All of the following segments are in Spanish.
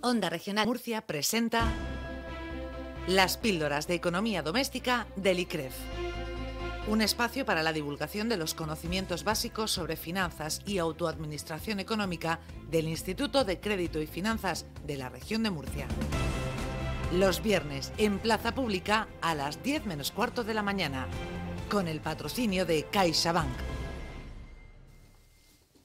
Onda Regional Murcia presenta las píldoras de economía doméstica del ICREF. Un espacio para la divulgación de los conocimientos básicos sobre finanzas y autoadministración económica del Instituto de Crédito y Finanzas de la región de Murcia. Los viernes en Plaza Pública a las 10 menos cuarto de la mañana, con el patrocinio de CaixaBank.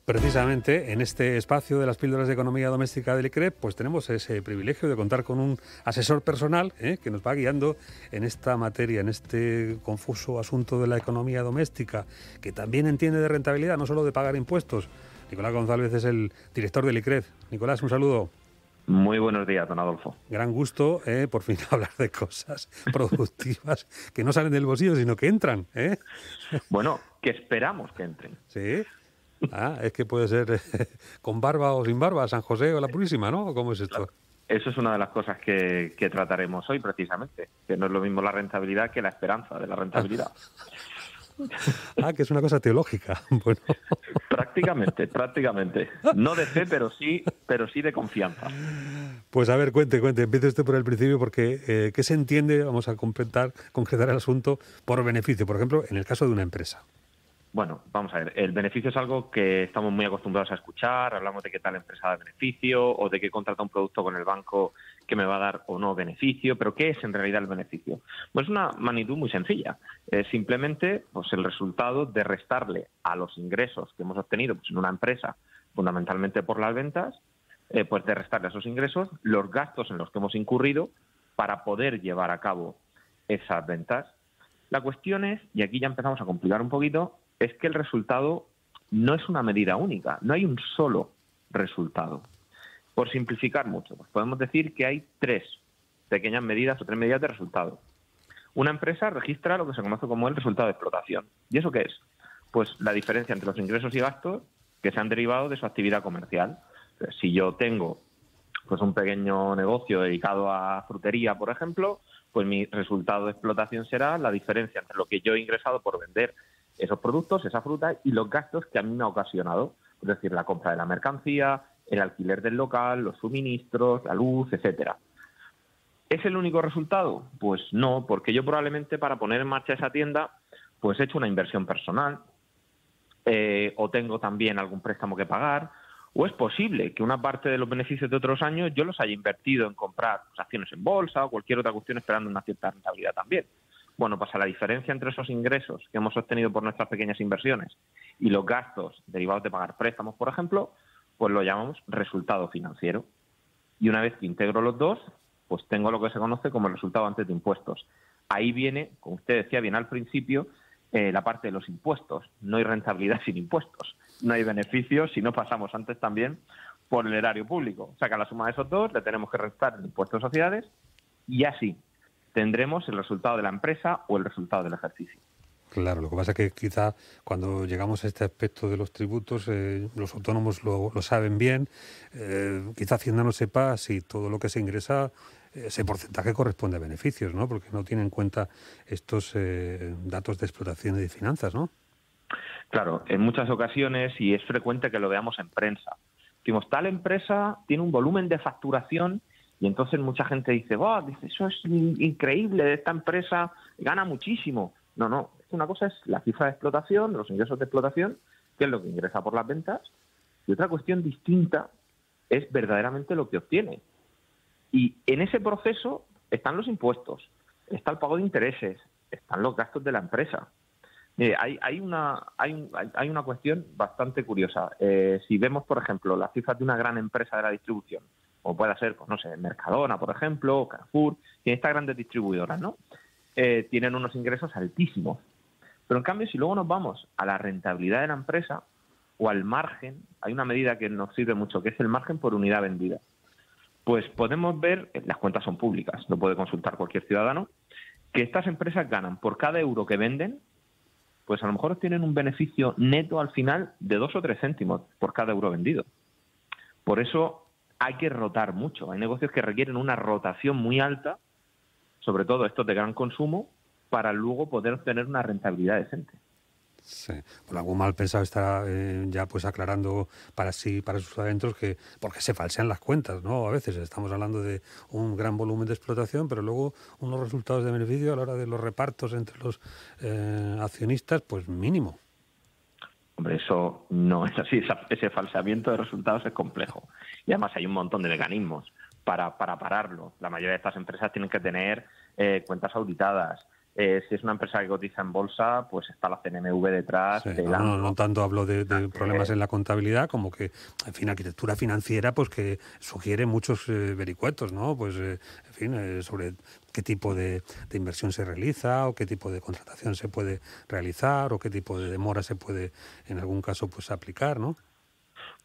Precisamente en este espacio de las píldoras de economía doméstica del ICREF, pues tenemos ese privilegio de contar con un asesor personal que nos va guiando en esta materia, en este confuso asunto de la economía doméstica, que también entiende de rentabilidad, no solo de pagar impuestos. Nicolás González es el director del ICREF. Nicolás, un saludo. Muy buenos días, don Adolfo. Gran gusto, por fin hablar de cosas productivas que no salen del bolsillo, sino que entran. Bueno, que esperamos que entren. Sí. Es que puede ser con barba o sin barba, San José o la Purísima, ¿no? ¿Cómo es esto? Claro. Eso es una de las cosas que trataremos hoy, precisamente. Que no es lo mismo la rentabilidad que la esperanza de la rentabilidad. Que es una cosa teológica. Bueno. Prácticamente. No de fe, pero sí de confianza. Pues a ver, cuente. Empiece usted por el principio, porque ¿qué se entiende? Vamos a concretar el asunto por beneficio. Por ejemplo, en el caso de una empresa. Bueno, vamos a ver, el beneficio es algo que estamos muy acostumbrados a escuchar, hablamos de qué tal empresa da beneficio o de que contrata un producto con el banco que me va a dar o no beneficio, pero ¿qué es en realidad el beneficio? Pues es una magnitud muy sencilla, es simplemente pues, el resultado de restarle a los ingresos que hemos obtenido pues, en una empresa, fundamentalmente por las ventas, pues de restarle a esos ingresos los gastos en los que hemos incurrido para poder llevar a cabo esas ventas. La cuestión es, y aquí ya empezamos a complicar un poquito, es que el resultado no es una medida única, no hay un solo resultado. Por simplificar mucho, pues podemos decir que hay tres pequeñas medidas o tres medidas de resultado. Una empresa registra lo que se conoce como el resultado de explotación. ¿Y eso qué es? Pues la diferencia entre los ingresos y gastos que se han derivado de su actividad comercial. Si yo tengo pues un pequeño negocio dedicado a frutería, por ejemplo, pues mi resultado de explotación será la diferencia entre lo que yo he ingresado por vender esos productos, esa fruta, y los gastos que a mí me ha ocasionado, es decir, la compra de la mercancía, el alquiler del local, los suministros, la luz, etcétera. ¿Es el único resultado? Pues no, porque yo probablemente para poner en marcha esa tienda, pues he hecho una inversión personal, o tengo también algún préstamo que pagar, o es posible que una parte de los beneficios de otros años yo los haya invertido en comprar acciones en bolsa o cualquier otra cuestión esperando una cierta rentabilidad también. Bueno, pues a la diferencia entre esos ingresos que hemos obtenido por nuestras pequeñas inversiones y los gastos derivados de pagar préstamos, por ejemplo, pues lo llamamos resultado financiero. Y una vez que integro los dos, pues tengo lo que se conoce como el resultado antes de impuestos. Ahí viene, como usted decía bien al principio, la parte de los impuestos. No hay rentabilidad sin impuestos. No hay beneficios si no pasamos antes también por el erario público. O sea que a la suma de esos dos le tenemos que restar el impuesto de sociedades y así tendremos el resultado de la empresa o el resultado del ejercicio. Claro, lo que pasa es que quizá cuando llegamos a este aspecto de los tributos, los autónomos lo saben bien, quizá Hacienda no sepa si todo lo que se ingresa, ese porcentaje corresponde a beneficios, ¿no? Porque no tiene en cuenta estos datos de explotación y de finanzas, ¿no? Claro, en muchas ocasiones, y es frecuente que lo veamos en prensa, decimos, tal empresa tiene un volumen de facturación. Y entonces mucha gente dice, eso es increíble, esta empresa gana muchísimo. No, una cosa es la cifra de explotación, los ingresos de explotación, que es lo que ingresa por las ventas, y otra cuestión distinta es verdaderamente lo que obtiene. Y en ese proceso están los impuestos, está el pago de intereses, están los gastos de la empresa. Mire, hay una cuestión bastante curiosa. Si vemos, por ejemplo, las cifras de una gran empresa de la distribución, o pueda ser, pues no sé, Mercadona, por ejemplo, o Carrefour, y estas grandes distribuidoras, ¿no? Tienen unos ingresos altísimos. Pero en cambio, si luego nos vamos a la rentabilidad de la empresa o al margen, hay una medida que nos sirve mucho, que es el margen por unidad vendida. Pues podemos ver, las cuentas son públicas, lo puede consultar cualquier ciudadano, que estas empresas ganan por cada euro que venden, pues a lo mejor tienen un beneficio neto al final de 2 o 3 céntimos por cada euro vendido. Por eso hay que rotar mucho. Hay negocios que requieren una rotación muy alta, sobre todo estos de gran consumo, para luego poder obtener una rentabilidad decente. Sí. Bueno, algún mal pensado está ya pues aclarando para sí, para sus adentros, que porque se falsean las cuentas, ¿no? A veces estamos hablando de un gran volumen de explotación, pero luego unos resultados de beneficio a la hora de los repartos entre los accionistas, pues mínimo. Hombre, eso no es así. Ese falseamiento de resultados es complejo. Y además hay un montón de mecanismos para pararlo. La mayoría de estas empresas tienen que tener cuentas auditadas. Si es una empresa que cotiza en bolsa, pues está la CNMV detrás. Sí, no tanto hablo de problemas en la contabilidad, como que, en fin, arquitectura financiera, pues que sugiere muchos vericuetos, ¿no? Pues, en fin, sobre qué tipo de inversión se realiza, o qué tipo de contratación se puede realizar, o qué tipo de demora se puede, en algún caso, pues aplicar, ¿no?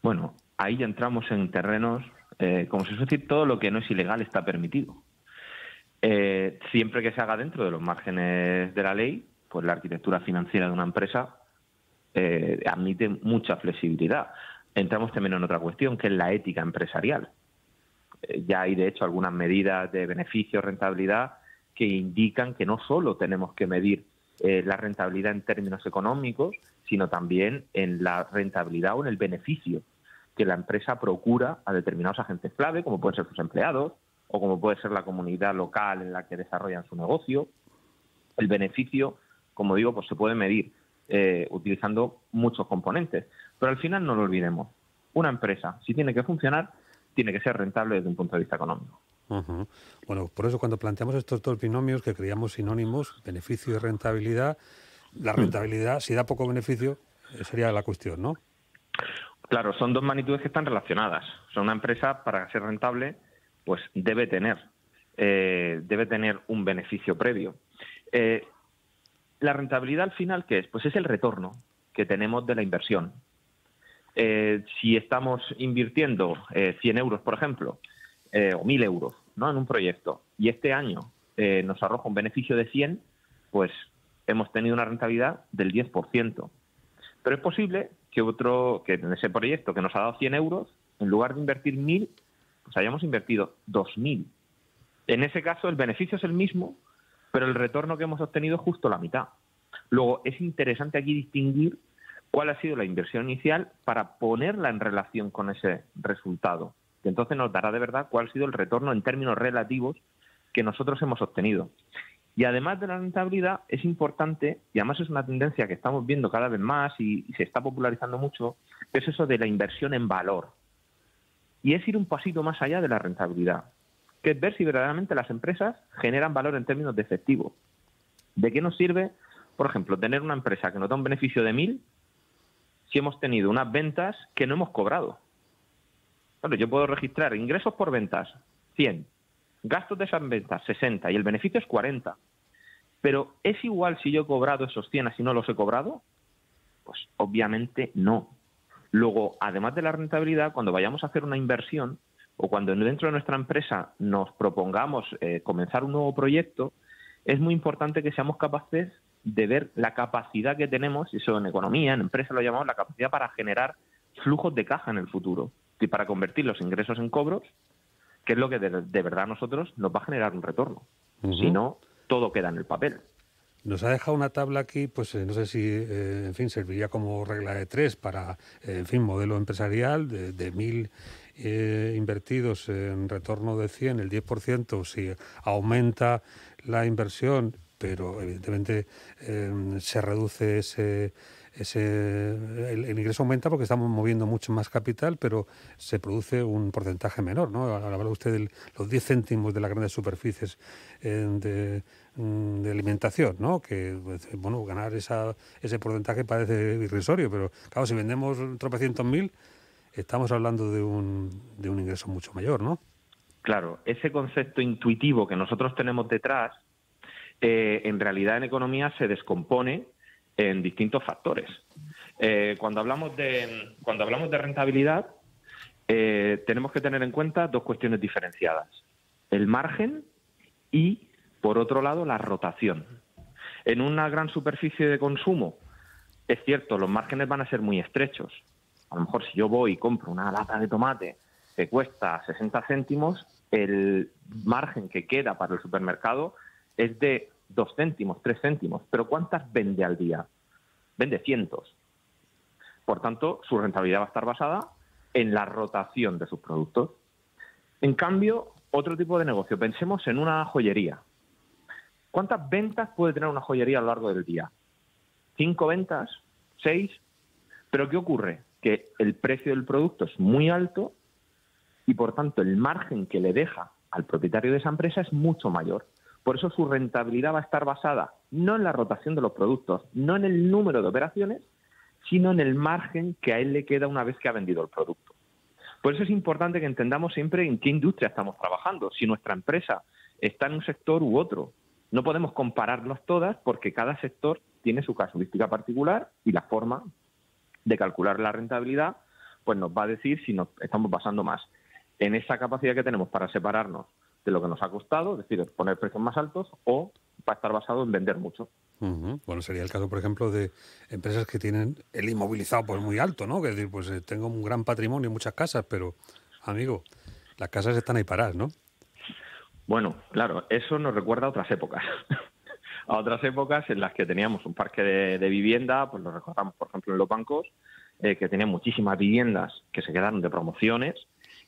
Bueno, ahí ya entramos en terrenos, como si fuese decir, todo lo que no es ilegal está permitido. Siempre que se haga dentro de los márgenes de la ley, pues la arquitectura financiera de una empresa admite mucha flexibilidad. Entramos también en otra cuestión, que es la ética empresarial. Ya hay, de hecho, algunas medidas de beneficio, rentabilidad, que indican que no solo tenemos que medir la rentabilidad en términos económicos, sino también en la rentabilidad o en el beneficio que la empresa procura a determinados agentes clave, como pueden ser sus empleados, o como puede ser la comunidad local en la que desarrollan su negocio. El beneficio, como digo, pues se puede medir utilizando muchos componentes. Pero al final no lo olvidemos. Una empresa, si tiene que funcionar, tiene que ser rentable desde un punto de vista económico. Uh-huh. Bueno, por eso cuando planteamos estos dos binomios que creíamos sinónimos, beneficio y rentabilidad, la rentabilidad, si da poco beneficio, sería la cuestión, ¿no? Claro, son dos magnitudes que están relacionadas. O sea, una empresa, para ser rentable, pues debe tener un beneficio previo. La rentabilidad al final, ¿qué es? Pues es el retorno que tenemos de la inversión. Si estamos invirtiendo 100 euros, por ejemplo, o 1.000 euros, ¿no?, en un proyecto, y este año nos arroja un beneficio de 100, pues hemos tenido una rentabilidad del 10%. Pero es posible que en ese proyecto que nos ha dado 100 euros, en lugar de invertir 1.000, pues hayamos invertido 2.000. En ese caso, el beneficio es el mismo, pero el retorno que hemos obtenido es justo la mitad. Luego, es interesante aquí distinguir cuál ha sido la inversión inicial para ponerla en relación con ese resultado. Que entonces nos dará de verdad cuál ha sido el retorno en términos relativos que nosotros hemos obtenido. Y además de la rentabilidad, es importante, y además es una tendencia que estamos viendo cada vez más y se está popularizando mucho, es eso de la inversión en valor. Y es ir un pasito más allá de la rentabilidad, que es ver si verdaderamente las empresas generan valor en términos de efectivo. ¿De qué nos sirve, por ejemplo, tener una empresa que nos da un beneficio de 1.000 si hemos tenido unas ventas que no hemos cobrado? Claro, yo puedo registrar ingresos por ventas, 100, gastos de esas ventas, 60, y el beneficio es 40. Pero ¿es igual si yo he cobrado esos 100 a si no los he cobrado? Pues obviamente no. Luego, además de la rentabilidad, cuando vayamos a hacer una inversión o cuando dentro de nuestra empresa nos propongamos comenzar un nuevo proyecto, es muy importante que seamos capaces de ver la capacidad que tenemos, y eso en economía, en empresa lo llamamos la capacidad para generar flujos de caja en el futuro y para convertir los ingresos en cobros, que es lo que de verdad a nosotros nos va a generar un retorno. Uh-huh. Si no, todo queda en el papel. Nos ha dejado una tabla aquí, pues no sé si, en fin, serviría como regla de 3 para, en fin, modelo empresarial de 1.000 invertidos en retorno de 100, el 10%, si aumenta la inversión, pero evidentemente se reduce el ingreso aumenta porque estamos moviendo mucho más capital, pero se produce un porcentaje menor, ¿no? Habla usted de los 10 céntimos de las grandes superficies de alimentación, ¿no? Que, bueno, ganar ese porcentaje parece irrisorio, pero claro, si vendemos tropecientos mil, estamos hablando de un ingreso mucho mayor, ¿no? Claro, ese concepto intuitivo que nosotros tenemos detrás, en realidad en economía se descompone en distintos factores. Cuando hablamos de rentabilidad, tenemos que tener en cuenta dos cuestiones diferenciadas: el margen y, por otro lado, la rotación. En una gran superficie de consumo, es cierto, los márgenes van a ser muy estrechos. A lo mejor si yo voy y compro una lata de tomate que cuesta 60 céntimos, el margen que queda para el supermercado es de 2 céntimos, 3 céntimos. Pero ¿cuántas vende al día? vende cientos. Por tanto, su rentabilidad va a estar basada en la rotación de sus productos. En cambio, otro tipo de negocio, pensemos en una joyería. ¿Cuántas ventas puede tener una joyería a lo largo del día? ¿5 ventas? ¿6? ¿Pero qué ocurre? Que el precio del producto es muy alto y, por tanto, el margen que le deja al propietario de esa empresa es mucho mayor. Por eso su rentabilidad va a estar basada no en la rotación de los productos, no en el número de operaciones, sino en el margen que a él le queda una vez que ha vendido el producto. Por eso es importante que entendamos siempre en qué industria estamos trabajando, si nuestra empresa está en un sector u otro. No podemos compararlas todas porque cada sector tiene su casuística particular y la forma de calcular la rentabilidad pues nos va a decir si nos estamos basando más en esa capacidad que tenemos para separarnos de lo que nos ha costado, es decir, poner precios más altos, o va a estar basado en vender mucho. Bueno, sería el caso, por ejemplo, de empresas que tienen el inmovilizado pues muy alto, ¿no? Que es decir, pues tengo un gran patrimonio, muchas casas, pero, amigo, las casas están ahí paradas, ¿no? Bueno, claro, eso nos recuerda a otras épocas. A otras épocas en las que teníamos un parque de vivienda, pues lo recordamos, por ejemplo, en los bancos, que tenían muchísimas viviendas que se quedaron de promociones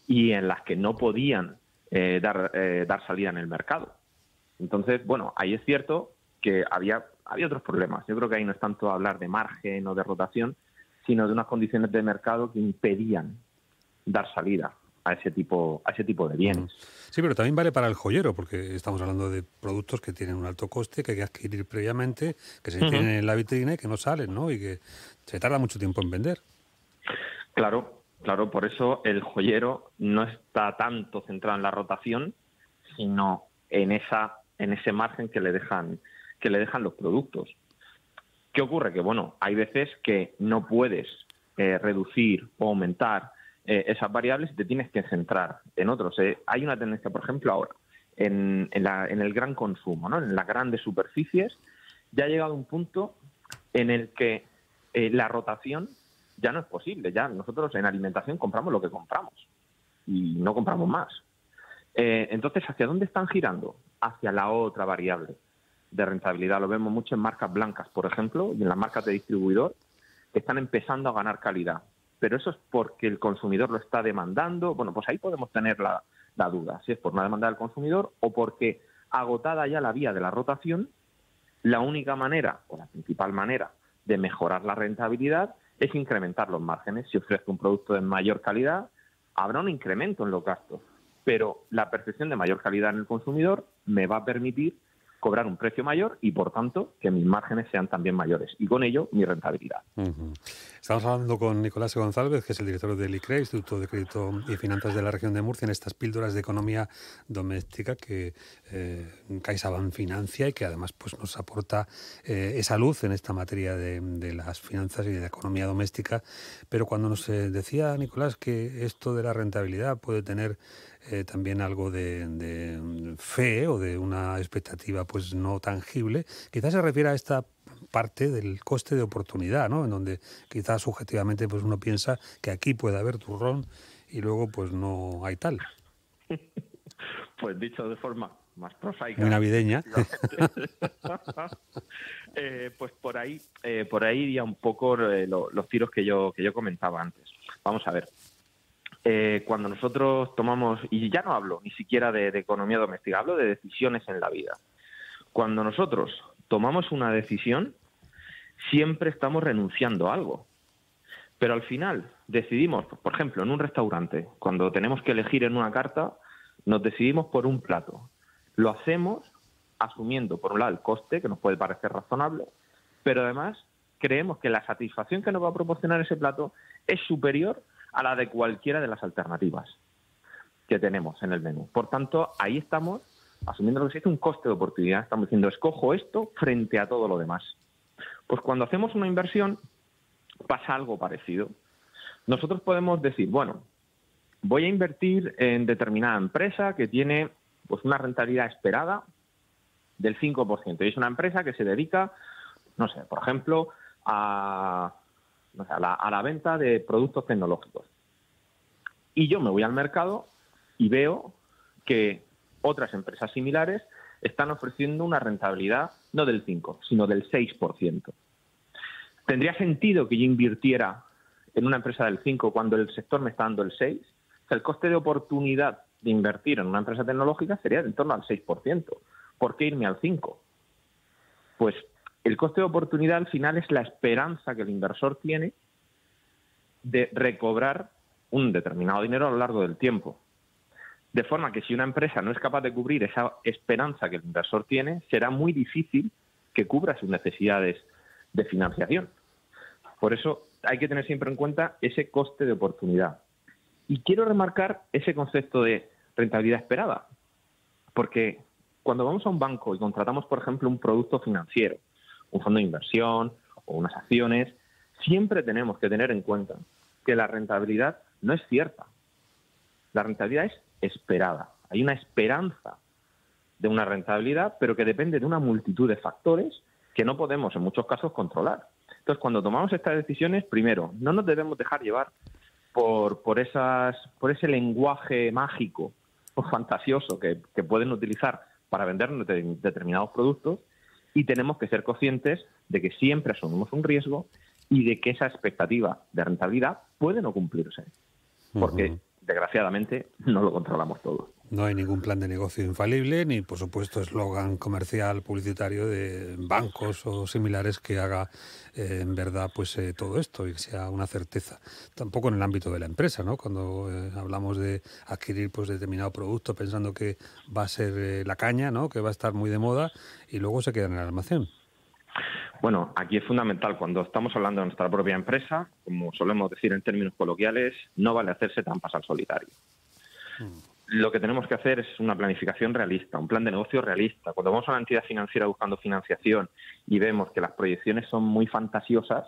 y en las que no podían dar salida en el mercado. Entonces, bueno, ahí es cierto que había otros problemas. Yo creo que ahí no es tanto hablar de margen o de rotación, sino de unas condiciones de mercado que impedían dar salida a ese tipo de bienes. Sí, pero también vale para el joyero, porque estamos hablando de productos que tienen un alto coste, que hay que adquirir previamente, que se tienen en la vitrina y que no salen, ¿no? Y que se tarda mucho tiempo en vender. Claro, por eso el joyero no está tanto centrado en la rotación, sino en ese margen que le dejan los productos. ¿Qué ocurre? Que bueno, hay veces que no puedes reducir o aumentar esas variables y te tienes que centrar en otros. Hay una tendencia, por ejemplo, ahora en el gran consumo, ¿no? En las grandes superficies, ya ha llegado un punto en el que la rotación ya no es posible. Ya nosotros en alimentación compramos lo que compramos y no compramos más. Entonces, ¿hacia dónde están girando? Hacia la otra variable de rentabilidad. Lo vemos mucho en marcas blancas, por ejemplo, y en las marcas de distribuidor, que están empezando a ganar calidad. Pero eso es porque el consumidor lo está demandando. Bueno, pues ahí podemos tener la duda, si es por una demanda del consumidor o porque, agotada ya la vía de la rotación, la única manera, o la principal manera, de mejorar la rentabilidad es incrementar los márgenes. Si ofrezco un producto de mayor calidad, habrá un incremento en los gastos, pero la percepción de mayor calidad en el consumidor me va a permitir cobrar un precio mayor y, por tanto, que mis márgenes sean también mayores y, con ello, mi rentabilidad. Estamos hablando con Nicolás González, que es el director del ICRE, Instituto de Crédito y Finanzas de la Región de Murcia, en estas píldoras de economía doméstica que CaixaBank financia y que además pues nos aporta esa luz en esta materia de las finanzas y de la economía doméstica. Pero cuando nos decía Nicolás que esto de la rentabilidad puede tener también algo de fe o de una expectativa pues no tangible, quizás se refiere a esta parte del coste de oportunidad, ¿no? En donde quizás subjetivamente pues uno piensa que aquí puede haber turrón y luego pues no hay tal. Pues dicho de forma más prosaica, muy navideña. Pues por ahí iría un poco los tiros que yo comentaba antes. Vamos a ver. Cuando nosotros tomamos, y ya no hablo ni siquiera de economía doméstica, hablo de decisiones en la vida. Cuando nosotros tomamos una decisión, siempre estamos renunciando a algo. Pero al final decidimos, por ejemplo, en un restaurante, cuando tenemos que elegir en una carta, nos decidimos por un plato. Lo hacemos asumiendo, por un lado, el coste, que nos puede parecer razonable, pero además creemos que la satisfacción que nos va a proporcionar ese plato es superior a la de cualquiera de las alternativas que tenemos en el menú. Por tanto, ahí estamos asumiendo lo que existe un coste de oportunidad. Estamos diciendo, escojo esto frente a todo lo demás. Pues cuando hacemos una inversión pasa algo parecido. Nosotros podemos decir, bueno, voy a invertir en determinada empresa que tiene pues una rentabilidad esperada del 5%. Y es una empresa que se dedica, no sé, por ejemplo, a la venta de productos tecnológicos. Y yo me voy al mercado y veo que otras empresas similares están ofreciendo una rentabilidad no del 5, sino del 6%. ¿Tendría sentido que yo invirtiera en una empresa del 5 cuando el sector me está dando el 6? O sea, el coste de oportunidad de invertir en una empresa tecnológica sería de en torno al 6%. ¿Por qué irme al 5%? Pues el coste de oportunidad al final es la esperanza que el inversor tiene de recobrar un determinado dinero a lo largo del tiempo. De forma que si una empresa no es capaz de cubrir esa esperanza que el inversor tiene, será muy difícil que cubra sus necesidades de financiación. Por eso hay que tener siempre en cuenta ese coste de oportunidad. Y quiero remarcar ese concepto de rentabilidad esperada, porque cuando vamos a un banco y contratamos, por ejemplo, un producto financiero, un fondo de inversión o unas acciones, siempre tenemos que tener en cuenta que la rentabilidad no es cierta. La rentabilidad es esperada. Hay una esperanza de una rentabilidad, pero que depende de una multitud de factores que no podemos en muchos casos controlar. Entonces, cuando tomamos estas decisiones, primero, no nos debemos dejar llevar por ese lenguaje mágico o fantasioso que pueden utilizar para vender determinados productos, y tenemos que ser conscientes de que siempre asumimos un riesgo y de que esa expectativa de rentabilidad puede no cumplirse, porque desgraciadamente no lo controlamos todo. No hay ningún plan de negocio infalible, ni por supuesto eslogan comercial publicitario de bancos o similares que haga en verdad pues todo esto y que sea una certeza. Tampoco en el ámbito de la empresa, ¿no? Cuando hablamos de adquirir pues determinado producto pensando que va a ser la caña, ¿no? Que va a estar muy de moda y luego se queda en el almacén. Bueno, aquí es fundamental, cuando estamos hablando de nuestra propia empresa, como solemos decir en términos coloquiales, no vale hacerse trampas al solitario. Lo que tenemos que hacer es una planificación realista, un plan de negocio realista. Cuando vamos a una entidad financiera buscando financiación y vemos que las proyecciones son muy fantasiosas,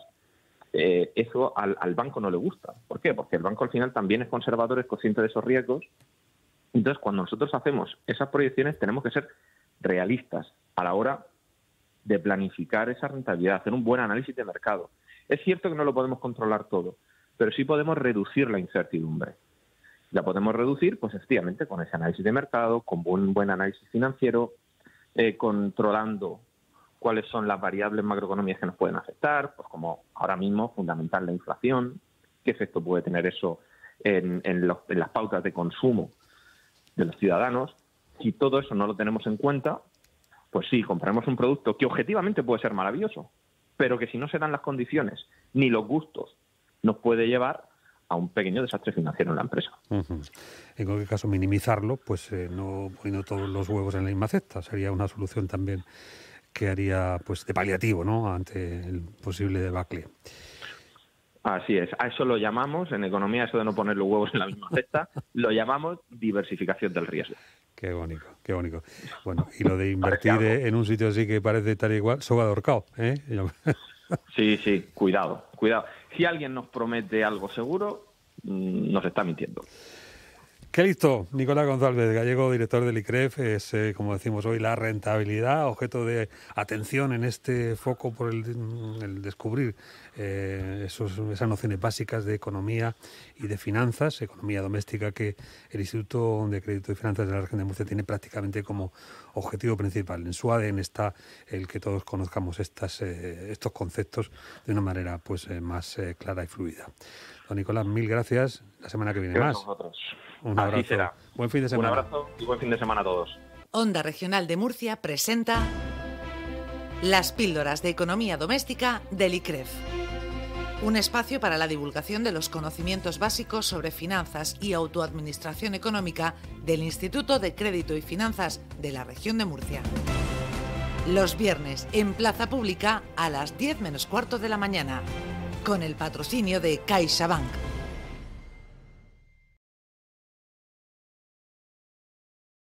eso al banco no le gusta. ¿Por qué? Porque el banco al final también es conservador, es consciente de esos riesgos. Entonces, cuando nosotros hacemos esas proyecciones, tenemos que ser realistas a la hora de planificar esa rentabilidad, hacer un buen análisis de mercado. Es cierto que no lo podemos controlar todo, pero sí podemos reducir la incertidumbre. La podemos reducir, pues efectivamente, con ese análisis de mercado, con un buen análisis financiero, controlando cuáles son las variables macroeconómicas que nos pueden afectar, pues como ahora mismo fundamental la inflación, qué efecto puede tener eso en las pautas de consumo de los ciudadanos. Si todo eso no lo tenemos en cuenta, pues sí, compraremos un producto que objetivamente puede ser maravilloso, pero que si no se dan las condiciones ni los gustos, nos puede llevar a un pequeño desastre financiero en la empresa. En cualquier caso, minimizarlo, pues no poniendo todos los huevos en la misma cesta, sería una solución también que haría pues de paliativo, ¿no?, ante el posible debacle. Así es, a eso lo llamamos, en economía, eso de no poner los huevos en la misma cesta, lo llamamos diversificación del riesgo. Qué bonito, qué bonito. Bueno, y lo de invertir en un sitio así que parece tal igual, soga de ahorcado, ¿eh? Sí, cuidado. Si alguien nos promete algo seguro, nos está mintiendo. Qué listo, Nicolás González, gallego, director del ICREF, es, como decimos hoy, la rentabilidad, objeto de atención en este foco por el descubrir esas nociones básicas de economía y de finanzas, economía doméstica, que el Instituto de Crédito y Finanzas de la Región de Murcia tiene prácticamente como objetivo principal. En su ADN está el que todos conozcamos estos conceptos de una manera pues más clara y fluida. Don Nicolás, mil gracias. La semana que viene gracias más. A vosotros. Un abrazo. Así será. Buen fin de semana. Un abrazo y buen fin de semana a todos. Onda Regional de Murcia presenta Las píldoras de economía doméstica del ICREF. Un espacio para la divulgación de los conocimientos básicos sobre finanzas y autoadministración económica del Instituto de Crédito y Finanzas de la Región de Murcia. Los viernes en Plaza Pública a las 10 menos cuarto de la mañana, con el patrocinio de CaixaBank.